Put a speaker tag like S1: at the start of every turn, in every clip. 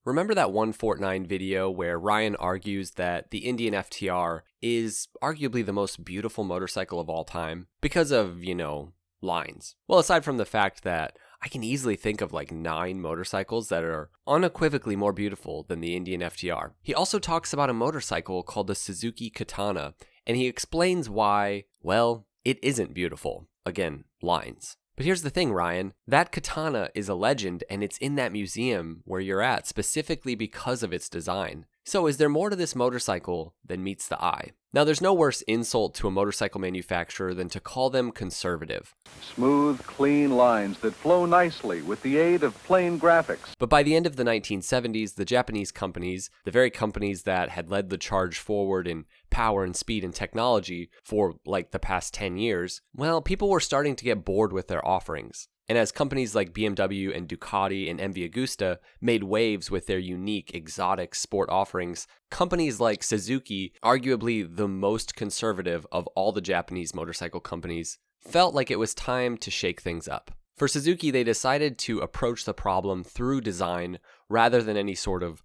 S1: Remember that one Fortnite video where Ryan argues that the Indian FTR is arguably the most beautiful motorcycle of all time? Because of, lines. Well, aside from the fact that I can easily think of like 9 motorcycles that are unequivocally more beautiful than the Indian FTR. He also talks about a motorcycle called the Suzuki Katana, and he explains why, well, it isn't beautiful. Again, lines. But here's the thing, Ryan. That katana is a legend, and it's in that museum where you're at, specifically because of its design. So is there more to this motorcycle than meets the eye? Now, there's no worse insult to a motorcycle manufacturer than to call them conservative.
S2: Smooth, clean lines that flow nicely with the aid of plain graphics.
S1: But by the end of the 1970s, the Japanese companies, the very companies that had led the charge forward in power and speed and technology for like the past 10 years, well, people were starting to get bored with their offerings. And as companies like BMW and Ducati and MV Agusta made waves with their unique, exotic sport offerings, companies like Suzuki, arguably the most conservative of all the Japanese motorcycle companies, felt like it was time to shake things up. For Suzuki, they decided to approach the problem through design rather than any sort of,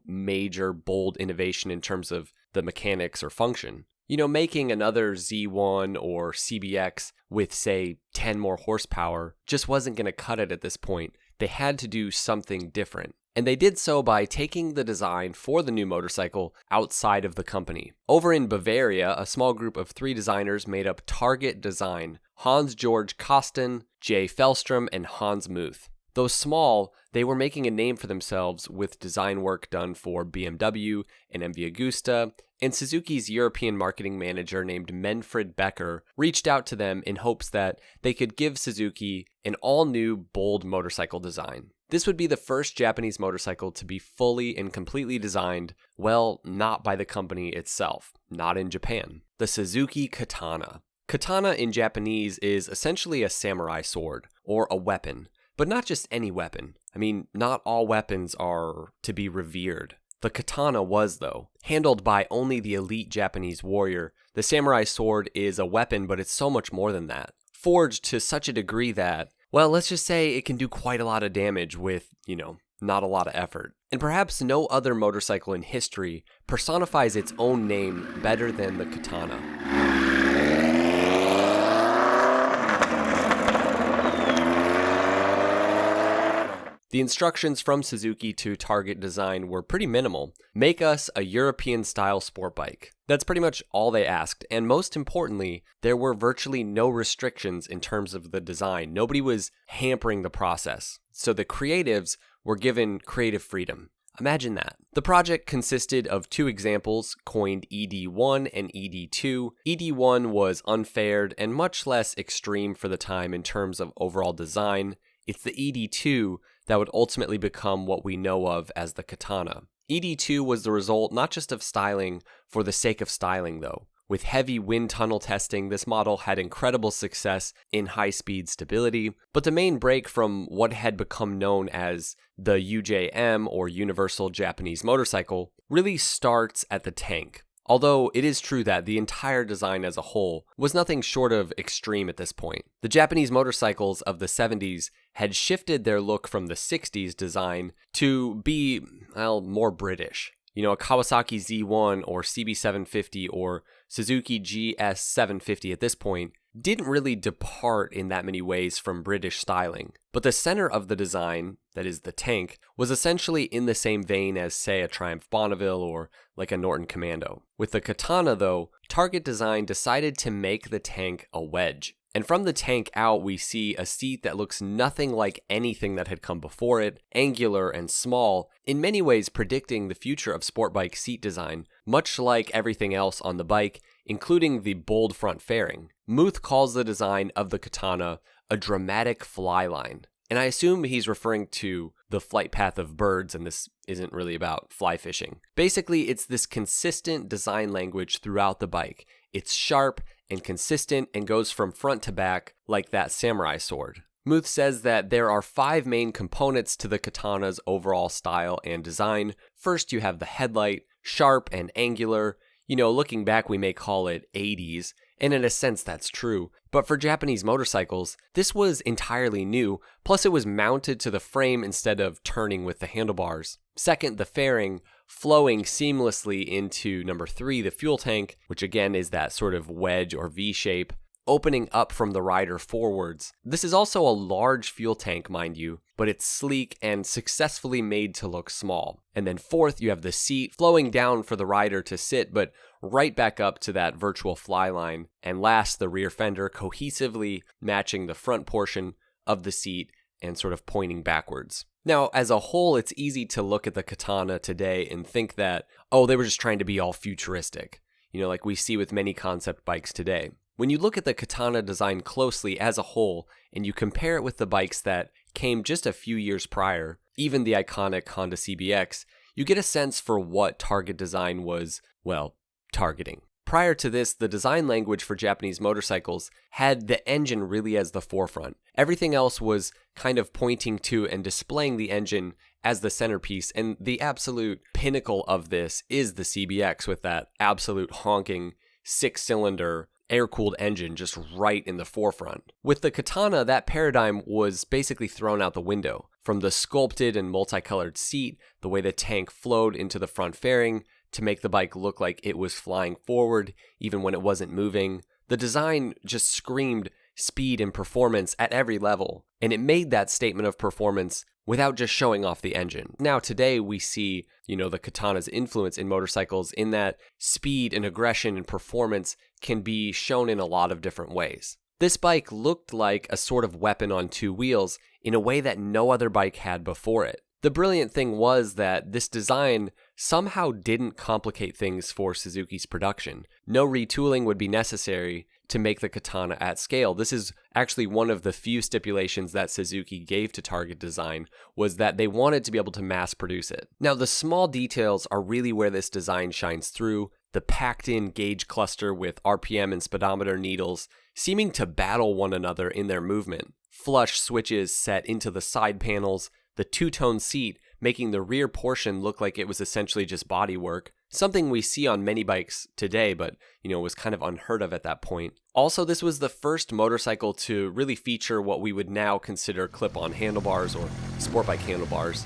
S1: major, bold innovation in terms of the mechanics or function. Making another Z1 or CBX with, say, 10 more horsepower just wasn't going to cut it at this point. They had to do something different. And they did so by taking the design for the new motorcycle outside of the company. Over in Bavaria, a small group of 3 designers made up Target Design: Hans-Georg Kosten, Jay Fellstrom, and Hans Muth. Though small, they were making a name for themselves with design work done for BMW and MV Agusta, and Suzuki's European marketing manager named Manfred Becker reached out to them in hopes that they could give Suzuki an all-new, bold motorcycle design. This would be the first Japanese motorcycle to be fully and completely designed, well, not by the company itself, not in Japan. The Suzuki Katana. Katana in Japanese is essentially a samurai sword, or a weapon. But not just any weapon. I mean, not all weapons are to be revered. The katana was, though. Handled by only the elite Japanese warrior, the samurai sword is a weapon, but it's so much more than that. Forged to such a degree that, well, let's just say it can do quite a lot of damage with, not a lot of effort. And perhaps no other motorcycle in history personifies its own name better than the katana. The instructions from Suzuki to Target Design were pretty minimal. Make us a European-style sport bike. That's pretty much all they asked, and most importantly, there were virtually no restrictions in terms of the design. Nobody was hampering the process, so the creatives were given creative freedom. Imagine that. The project consisted of 2 examples, coined ED1 and ED2. ED1 was unfaired and much less extreme for the time in terms of overall design. It's the ED2 that would ultimately become what we know of as the katana. ED2 was the result not just of styling for the sake of styling, though. With heavy wind tunnel testing, this model had incredible success in high-speed stability, but the main break from what had become known as the UJM, or Universal Japanese Motorcycle, really starts at the tank. Although it is true that the entire design as a whole was nothing short of extreme at this point. The Japanese motorcycles of the 70s had shifted their look from the 60s design to be, more British. A Kawasaki Z1 or CB750 or Suzuki GS750 at this point didn't really depart in that many ways from British styling. But the center of the design, that is the tank, was essentially in the same vein as, say, a Triumph Bonneville or like a Norton Commando. With the Katana, though, Target Design decided to make the tank a wedge. And from the tank out, we see a seat that looks nothing like anything that had come before it, angular and small, in many ways predicting the future of sport bike seat design, much like everything else on the bike, including the bold front fairing. Muth calls the design of the Katana a dramatic fly line. And I assume he's referring to the flight path of birds, and this isn't really about fly fishing. Basically, it's this consistent design language throughout the bike. It's sharp and consistent and goes from front to back like that samurai sword. Muth says that there are 5 main components to the katana's overall style and design. First, you have the headlight, sharp and angular. Looking back, we may call it 80s. and in a sense that's true. But for Japanese motorcycles, this was entirely new, plus it was mounted to the frame instead of turning with the handlebars. Second, the fairing flowing seamlessly into number 3, the fuel tank, which again is that sort of wedge or V shape, opening up from the rider forwards. This is also a large fuel tank, mind you, but it's sleek and successfully made to look small. And then fourth, you have the seat flowing down for the rider to sit, but right back up to that virtual fly line. And last, the rear fender cohesively matching the front portion of the seat and sort of pointing backwards. Now, as a whole, it's easy to look at the Katana today and think that, oh, they were just trying to be all futuristic, like we see with many concept bikes today. When you look at the Katana design closely as a whole, and you compare it with the bikes that came just a few years prior, even the iconic Honda CBX, you get a sense for what target design was, well, targeting. Prior to this, the design language for Japanese motorcycles had the engine really as the forefront. Everything else was kind of pointing to and displaying the engine as the centerpiece, and the absolute pinnacle of this is the CBX with that absolute honking 6-cylinder air-cooled engine just right in the forefront. With the Katana, that paradigm was basically thrown out the window. From the sculpted and multicolored seat, the way the tank flowed into the front fairing, to make the bike look like it was flying forward even when it wasn't moving. The design just screamed speed and performance at every level, and it made that statement of performance without just showing off the engine. Now today we see, the Katana's influence in motorcycles in that speed and aggression and performance can be shown in a lot of different ways. This bike looked like a sort of weapon on 2 wheels in a way that no other bike had before it. The brilliant thing was that this design somehow didn't complicate things for Suzuki's production. No retooling would be necessary to make the Katana at scale. This is actually one of the few stipulations that Suzuki gave to Target Design, was that they wanted to be able to mass produce it. Now, the small details are really where this design shines through. The packed-in gauge cluster with RPM and speedometer needles seeming to battle one another in their movement. Flush switches set into the side panels, the 2-tone seat making the rear portion look like it was essentially just bodywork, something we see on many bikes today, but was kind of unheard of at that point. Also, this was the first motorcycle to really feature what we would now consider clip-on handlebars or sport bike handlebars.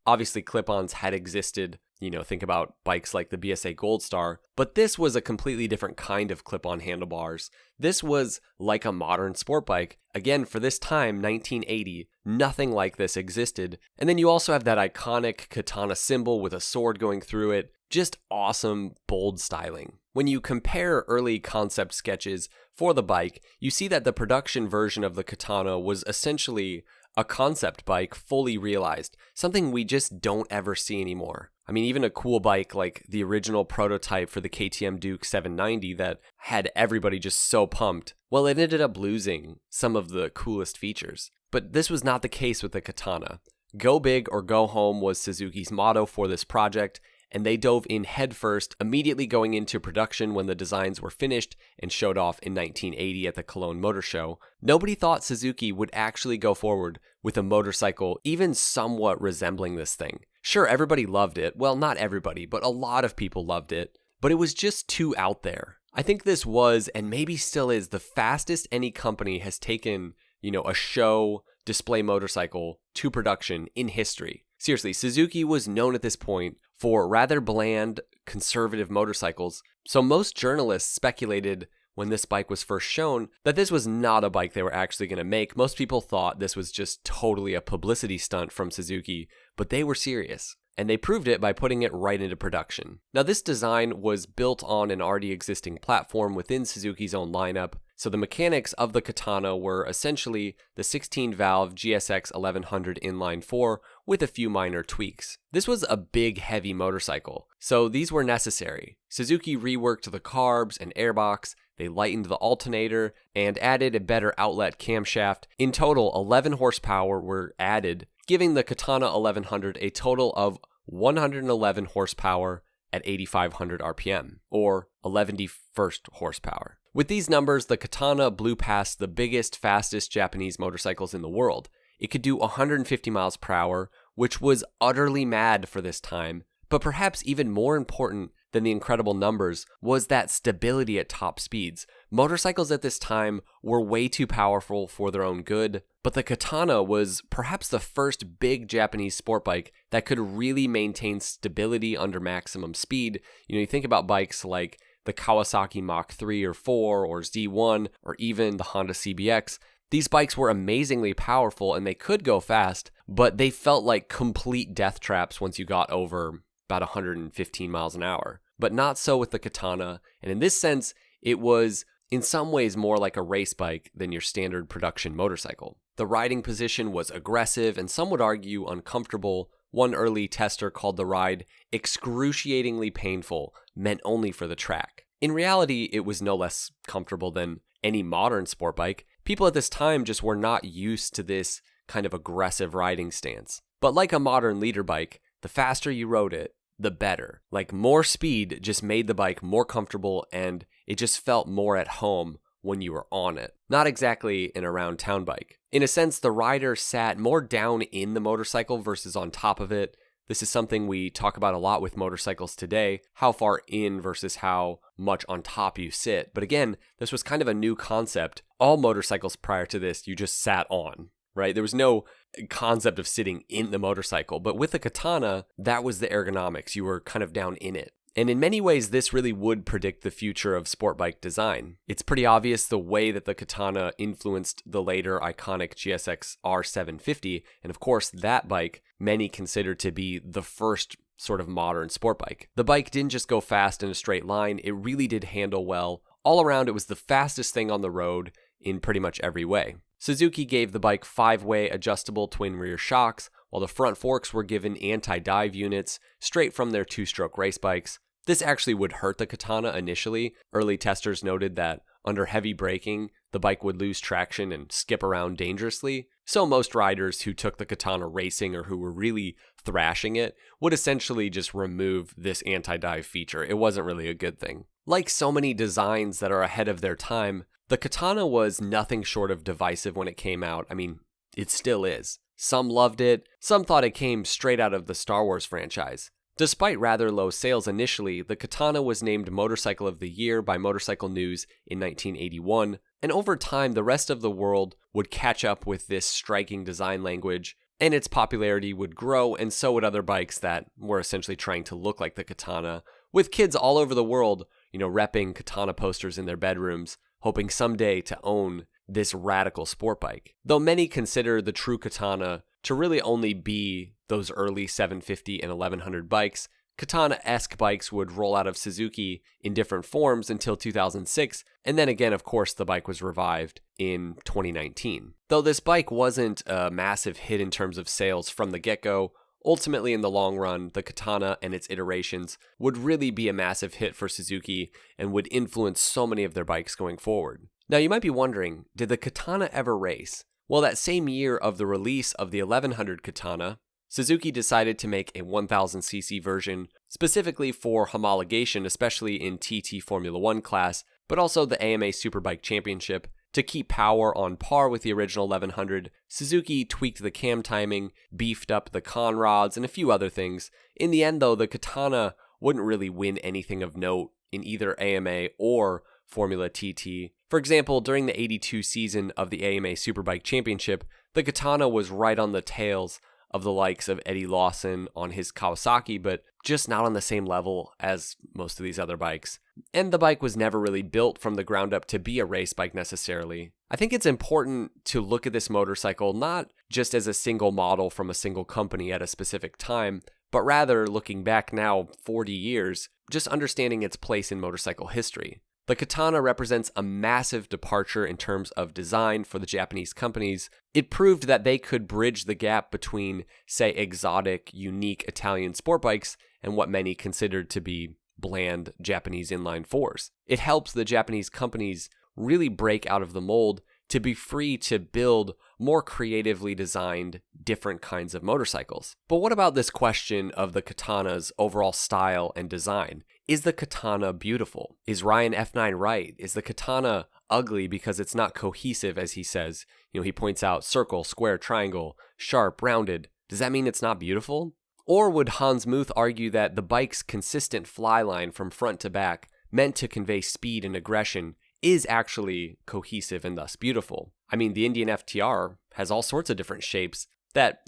S1: Obviously, clip-ons had existed, think about bikes like the BSA Gold Star, but this was a completely different kind of clip-on handlebars. This was like a modern sport bike. Again, for this time, 1980, nothing like this existed. And then you also have that iconic Katana symbol with a sword going through it. Just awesome, bold styling. When you compare early concept sketches for the bike, you see that the production version of the Katana was essentially a concept bike fully realized, something we just don't ever see anymore. I mean, even a cool bike like the original prototype for the KTM Duke 790 that had everybody just so pumped, well, it ended up losing some of the coolest features. But this was not the case with the Katana. Go big or go home was Suzuki's motto for this project, and they dove in headfirst, immediately going into production when the designs were finished and showed off in 1980 at the Cologne Motor Show. Nobody thought Suzuki would actually go forward with a motorcycle even somewhat resembling this thing. Sure, everybody loved it. Well, not everybody, but a lot of people loved it. But it was just too out there. I think this was, and maybe still is, the fastest any company has taken, a show display motorcycle to production in history. Seriously, Suzuki was known at this point for rather bland, conservative motorcycles, so most journalists speculated when this bike was first shown that this was not a bike they were actually going to make. Most people thought this was just totally a publicity stunt from Suzuki, but they were serious. And they proved it by putting it right into production. Now, this design was built on an already existing platform within Suzuki's own lineup, so the mechanics of the Katana were essentially the 16-valve GSX 1100 inline 4 with a few minor tweaks. This was a big, heavy motorcycle, so these were necessary. Suzuki reworked the carbs and airbox, they lightened the alternator, and added a better outlet camshaft. In total, 11 horsepower were added, giving the Katana 1100 a total of 111 horsepower at 8,500 RPM, or 11st horsepower. With these numbers, the Katana blew past the biggest, fastest Japanese motorcycles in the world. It could do 150 miles per hour which was utterly mad for this time. But perhaps even more important than the incredible numbers was that stability at top speeds. Motorcycles at this time were way too powerful for their own good, but the Katana was perhaps the first big Japanese sport bike that could really maintain stability under maximum speed. You think about bikes like the Kawasaki Mach 3 or 4 or Z1 or even the Honda CBX. These bikes were amazingly powerful and they could go fast, but they felt like complete death traps once you got over about 115 miles an hour. But not so with the Katana, and in this sense, it was in some ways more like a race bike than your standard production motorcycle. The riding position was aggressive and some would argue uncomfortable. One early tester called the ride excruciatingly painful, meant only for the track. In reality, it was no less comfortable than any modern sport bike. People at this time just were not used to this kind of aggressive riding stance. But like a modern leader bike, the faster you rode it, the better. Like more speed just made the bike more comfortable and it just felt more at home when you were on it. Not exactly an around town bike. In a sense, the rider sat more down in the motorcycle versus on top of it. This is something we talk about a lot with motorcycles today, how far in versus how much on top you sit. But again, this was kind of a new concept. All motorcycles prior to this, you just sat on, right? There was no concept of sitting in the motorcycle, but with the Katana, that was the ergonomics. You were kind of down in it. And in many ways, this really would predict the future of sport bike design. It's pretty obvious the way that the Katana influenced the later iconic GSX R750, and of course, that bike many consider to be the first sort of modern sport bike. The bike didn't just go fast in a straight line, it really did handle well. All around, it was the fastest thing on the road in pretty much every way. Suzuki gave the bike 5-way adjustable twin rear shocks, while the front forks were given anti-dive units straight from their 2-stroke race bikes. This actually would hurt the Katana initially. Early testers noted that under heavy braking, the bike would lose traction and skip around dangerously. So most riders who took the Katana racing or who were really thrashing it would essentially just remove this anti-dive feature. It wasn't really a good thing. Like so many designs that are ahead of their time, the Katana was nothing short of divisive when it came out. I mean, it still is. Some loved it, some thought it came straight out of the Star Wars franchise. Despite rather low sales initially, the Katana was named Motorcycle of the Year by Motorcycle News in 1981, and over time the rest of the world would catch up with this striking design language, and its popularity would grow, and so would other bikes that were essentially trying to look like the Katana, with kids all over the world, repping Katana posters in their bedrooms, hoping someday to own this radical sport bike. Though many consider the true Katana to really only be those early 750 and 1100 bikes, Katana-esque bikes would roll out of Suzuki in different forms until 2006, and then again, of course, the bike was revived in 2019. Though this bike wasn't a massive hit in terms of sales from the get-go, ultimately in the long run, the Katana and its iterations would really be a massive hit for Suzuki and would influence so many of their bikes going forward. Now you might be wondering, did the Katana ever race? Well, that same year of the release of the 1100 Katana, Suzuki decided to make a 1000cc version specifically for homologation, especially in TT Formula 1 class, but also the AMA Superbike Championship. To keep power on par with the original 1100, Suzuki tweaked the cam timing, beefed up the con rods, and a few other things. In the end, though, the Katana wouldn't really win anything of note in either AMA or Formula TT. For example, during the 82 season of the AMA Superbike Championship, the Katana was right on the tails of the likes of Eddie Lawson on his Kawasaki, but just not on the same level as most of these other bikes. And the bike was never really built from the ground up to be a race bike necessarily. I think it's important to look at this motorcycle not just as a single model from a single company at a specific time, but rather looking back now 40 years, just understanding its place in motorcycle history. The Katana represents a massive departure in terms of design for the Japanese companies. It proved that they could bridge the gap between, say, exotic, unique Italian sport bikes and what many considered to be bland Japanese inline fours. It helps the Japanese companies really break out of the mold to be free to build more creatively designed, different kinds of motorcycles. But what about this question of the Katana's overall style and design? Is the Katana beautiful? Is Ryan F9 right? Is the Katana ugly because it's not cohesive, as he says? He points out circle, square, triangle, sharp, rounded. Does that mean it's not beautiful? Or would Hans Muth argue that the bike's consistent fly line from front to back, meant to convey speed and aggression, is actually cohesive and thus beautiful? I mean, the Indian FTR has all sorts of different shapes that,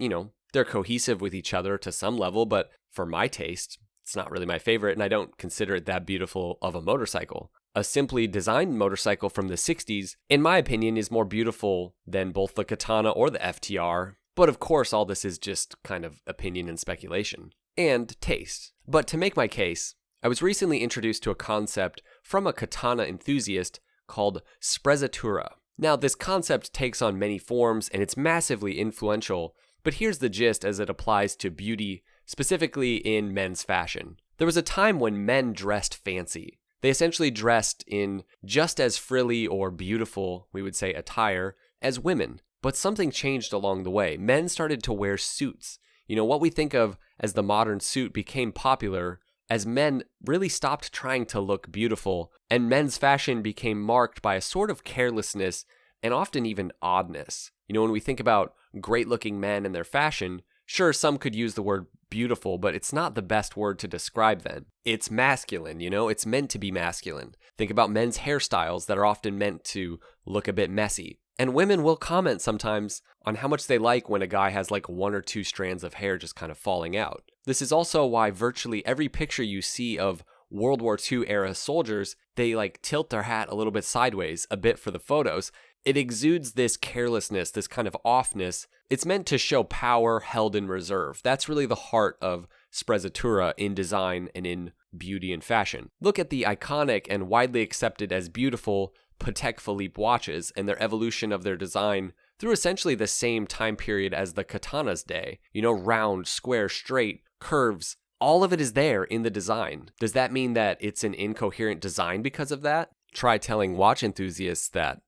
S1: they're cohesive with each other to some level, but for my taste, it's not really my favorite, and I don't consider it that beautiful of a motorcycle. A simply designed motorcycle from the 60s, in my opinion, is more beautiful than both the Katana or the FTR, but of course all this is just kind of opinion and speculation. And taste. But to make my case, I was recently introduced to a concept from a katana enthusiast called sprezzatura. Now, this concept takes on many forms, and it's massively influential, but here's the gist as it applies to beauty, specifically in men's fashion. There was a time when men dressed fancy. They essentially dressed in just as frilly or beautiful, we would say, attire as women. But something changed along the way. Men started to wear suits. What we think of as the modern suit became popular as men really stopped trying to look beautiful, and men's fashion became marked by a sort of carelessness and often even oddness. When we think about great-looking men and their fashion, sure, some could use the word beautiful, but it's not the best word to describe them. It's masculine, it's meant to be masculine. Think about men's hairstyles that are often meant to look a bit messy. And women will comment sometimes on how much they like when a guy has like 1 or 2 strands of hair just kind of falling out. This is also why virtually every picture you see of World War II era soldiers, they tilt their hat a little bit sideways, a bit for the photos. It exudes this carelessness, this kind of offness. It's meant to show power held in reserve. That's really the heart of sprezzatura in design and in beauty and fashion. Look at the iconic and widely accepted as beautiful Patek Philippe watches and their evolution of their design through essentially the same time period as the Katana's day. Round, square, straight, curves, all of it is there in the design. Does that mean that it's an incoherent design because of that? Try telling watch enthusiasts that,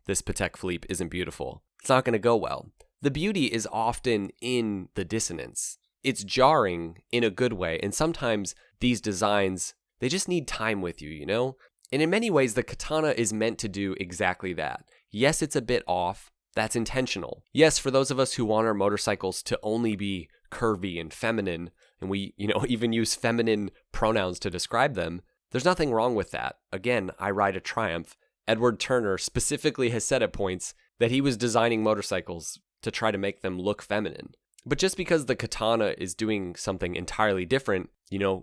S1: this Patek Philippe isn't beautiful. It's not going to go well. The beauty is often in the dissonance. It's jarring in a good way, and sometimes these designs, they just need time with you, And in many ways, the Katana is meant to do exactly that. Yes, it's a bit off. That's intentional. Yes, for those of us who want our motorcycles to only be curvy and feminine, and we, even use feminine pronouns to describe them, there's nothing wrong with that. Again, I ride a Triumph. Edward Turner specifically has said at points that he was designing motorcycles to try to make them look feminine. But just because the Katana is doing something entirely different,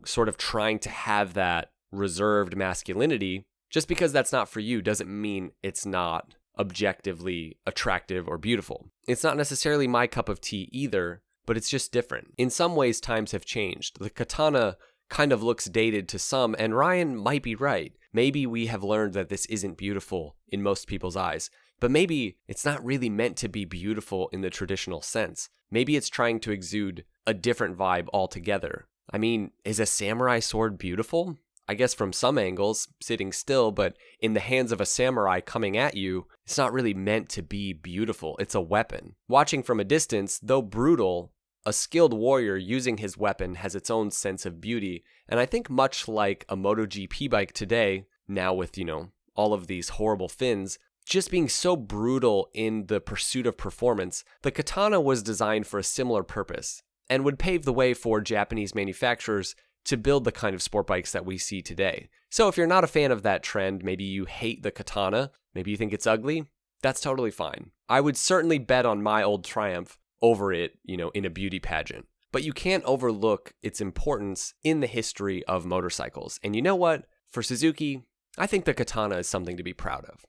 S1: sort of trying to have that reserved masculinity, just because that's not for you doesn't mean it's not objectively attractive or beautiful. It's not necessarily my cup of tea either, but it's just different. In some ways, times have changed. The Katana kind of looks dated to some, and Ryan might be right. Maybe we have learned that this isn't beautiful in most people's eyes, but maybe it's not really meant to be beautiful in the traditional sense. Maybe it's trying to exude a different vibe altogether. I mean, is a samurai sword beautiful? I guess from some angles, sitting still, but in the hands of a samurai coming at you, it's not really meant to be beautiful. It's a weapon. Watching from a distance, though brutal, a skilled warrior using his weapon has its own sense of beauty, and I think much like a MotoGP bike today, now with, all of these horrible fins, just being so brutal in the pursuit of performance, the Katana was designed for a similar purpose, and would pave the way for Japanese manufacturers to build the kind of sport bikes that we see today. So if you're not a fan of that trend, maybe you hate the Katana, maybe you think it's ugly, that's totally fine. I would certainly bet on my old Triumph over it, in a beauty pageant. But you can't overlook its importance in the history of motorcycles. And you know what? For Suzuki, I think the Katana is something to be proud of.